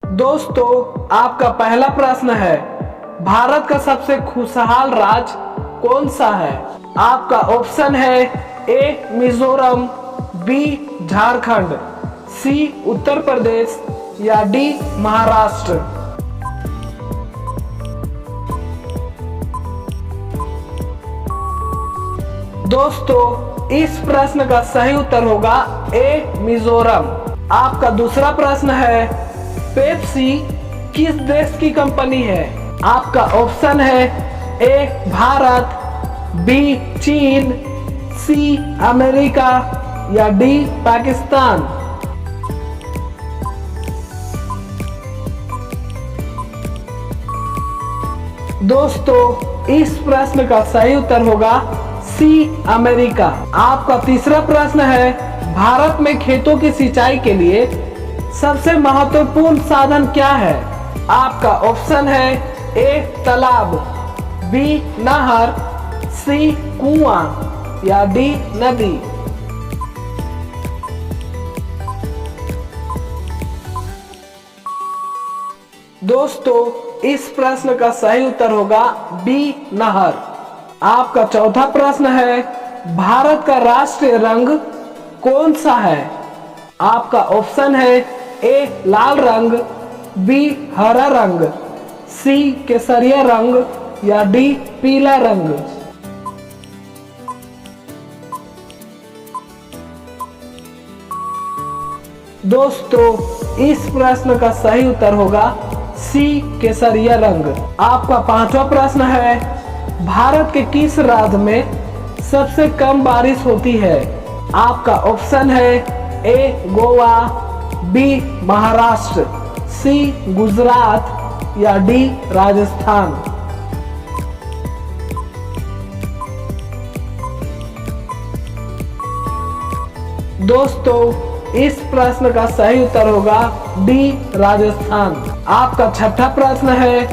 दोस्तों, आपका पहला प्रश्न है, भारत का सबसे खुशहाल राज्य कौन सा है? आपका ऑप्शन है ए मिजोरम, बी झारखंड, सी उत्तर प्रदेश या डी महाराष्ट्र। दोस्तों, इस प्रश्न का सही उत्तर होगा ए मिजोरम। आपका दूसरा प्रश्न है, पेप्सी किस देश की कंपनी है? आपका ऑप्शन है ए भारत, बी चीन, सी अमेरिका या डी पाकिस्तान। दोस्तों, इस प्रश्न का सही उत्तर होगा सी अमेरिका। आपका तीसरा प्रश्न है, भारत में खेतों की सिंचाई के लिए सबसे महत्वपूर्ण साधन क्या है? आपका ऑप्शन है ए तालाब, बी नहर, सी कुआं या डी नदी। दोस्तों, इस प्रश्न का सही उत्तर होगा बी नहर। आपका चौथा प्रश्न है, भारत का राष्ट्रीय रंग कौन सा है? आपका ऑप्शन है ए लाल रंग, बी हरा रंग, सी केसरिया रंग या डी पीला रंग। दोस्तों, इस प्रश्न का सही उत्तर होगा सी केसरिया रंग। आपका पांचवा प्रश्न है, भारत के किस राज्य में सबसे कम बारिश होती है? आपका ऑप्शन है ए गोवा, बी महाराष्ट्र, सी गुजरात या डी राजस्थान। दोस्तों, इस प्रश्न का सही उत्तर होगा डी राजस्थान। आपका छठा प्रश्न है,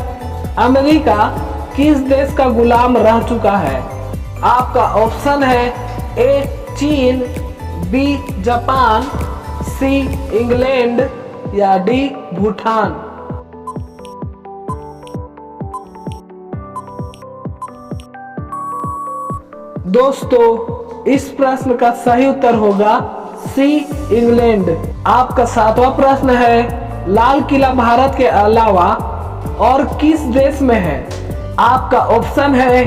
अमेरिका किस देश का गुलाम रह चुका है? आपका ऑप्शन है ए चीन, बी जापान, सी इंग्लैंड या डी भूटान। दोस्तों, इस प्रश्न का सही उत्तर होगा सी इंग्लैंड। आपका सातवां प्रश्न है, लाल किला भारत के अलावा और किस देश में है? आपका ऑप्शन है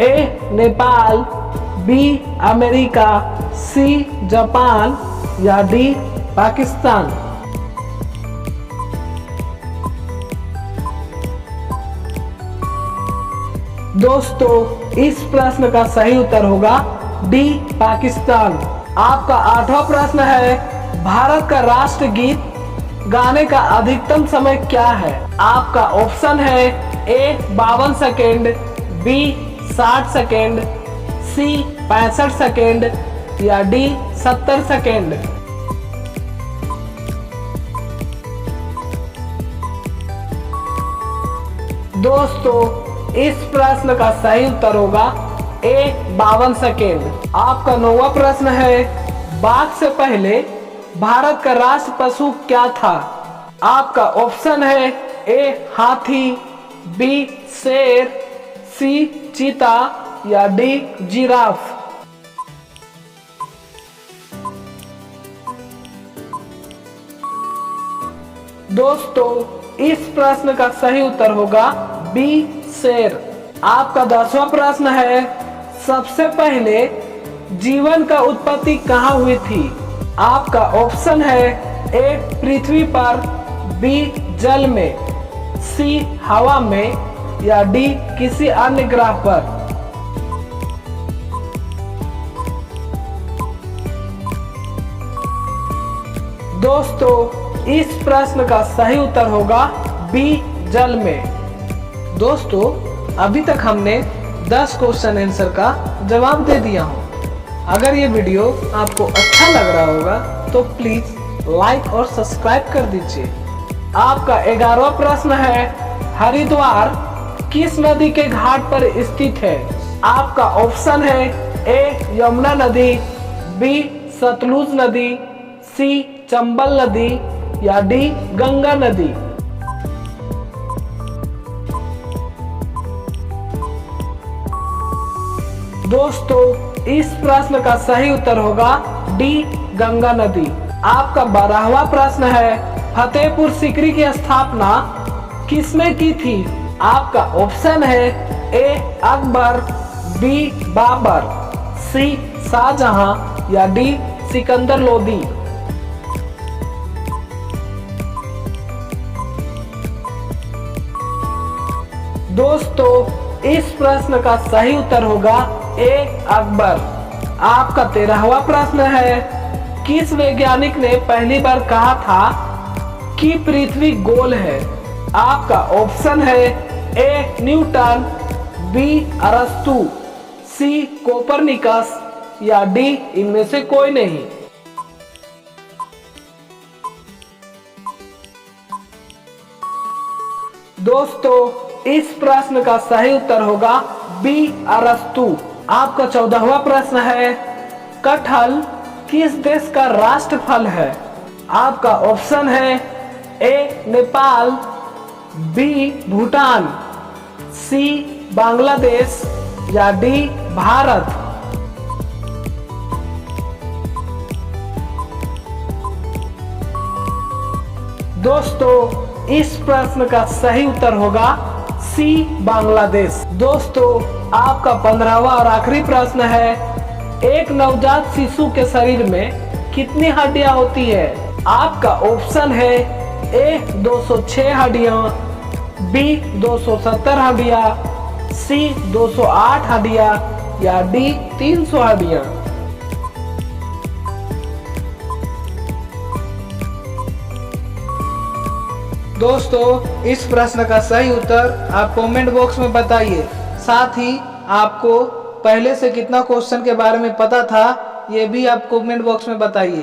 A Nepal, B America, C Japan या डी पाकिस्तान। दोस्तों, इस प्रश्न का सही उत्तर होगा डी पाकिस्तान। आपका आठवां प्रश्न है, भारत का राष्ट्रगीत गाने का अधिकतम समय क्या है? आपका ऑप्शन है ए 52 सेकेंड, बी 60 सेकेंड, सी 65 सेकेंड या डी 70 सेकेंड। दोस्तों, इस प्रश्न का सही उत्तर होगा ए 52 सेकेंड। आपका नौवां प्रश्न है, बाघ से पहले भारत का राष्ट्र पशु क्या था? आपका ऑप्शन है ए हाथी, बी शेर, सी चीता या डी जिराफ। दोस्तों, इस प्रश्न का सही उत्तर होगा बी शेर। आपका 10वां प्रश्न है, सबसे पहले जीवन का उत्पत्ति कहाँ हुई थी? आपका ऑप्शन है ए पृथ्वी पर, बी जल में, सी हवा में या डी किसी अन्य ग्रह पर। दोस्तों, इस प्रश्न का सही उत्तर होगा बी जल में। दोस्तों, अभी तक हमने 10 क्वेश्चन आंसर का जवाब दे दिया हूँ। अगर ये वीडियो आपको अच्छा लग रहा होगा तो प्लीज लाइक और सब्सक्राइब कर दीजिए। आपका 11वां प्रश्न है, हरिद्वार किस नदी के घाट पर स्थित है? आपका ऑप्शन है ए यमुना नदी, बी सतलुज नदी, सी चंबल नदी या डी गंगा नदी। दोस्तों इस प्रश्न का सही उत्तर होगा डी गंगा नदी। आपका 12वां प्रश्न है, फतेहपुर सीकरी की स्थापना किसने की थी? आपका ऑप्शन है ए अकबर, बी बाबर, सी शाहजहां या डी सिकंदर लोदी। दोस्तों इस प्रश्न का सही उत्तर होगा ए अकबर। आपका 13वां प्रश्न है, किस वैज्ञानिक ने पहली बार कहा था कि पृथ्वी गोल है? आपका ऑप्शन है ए न्यूटन, बी अरस्तु, सी कोपरनिकस या डी इनमें से कोई नहीं। दोस्तों इस प्रश्न का सही उत्तर होगा बी अरस्तु। आपका 14वां प्रश्न है, कटहल किस देश का राष्ट्र फल है? आपका ऑप्शन है ए नेपाल, बी भूटान, सी बांग्लादेश या डी भारत। दोस्तों इस प्रश्न का सही उत्तर होगा सी बांग्लादेश। दोस्तों आपका 15वां और आखिरी प्रश्न है, एक नवजात शिशु के शरीर में कितनी हड्डियां होती है? आपका ऑप्शन है ए 206 हड्डियां, बी 270 हड्डियां, सी 208 हड्डियां या डी 300 हड्डियां। दोस्तों इस प्रश्न का सही उत्तर आप कमेंट बॉक्स में बताइए। साथ ही आपको पहले से कितना क्वेश्चन के बारे में पता था ये भी आप कमेंट बॉक्स में बताइए।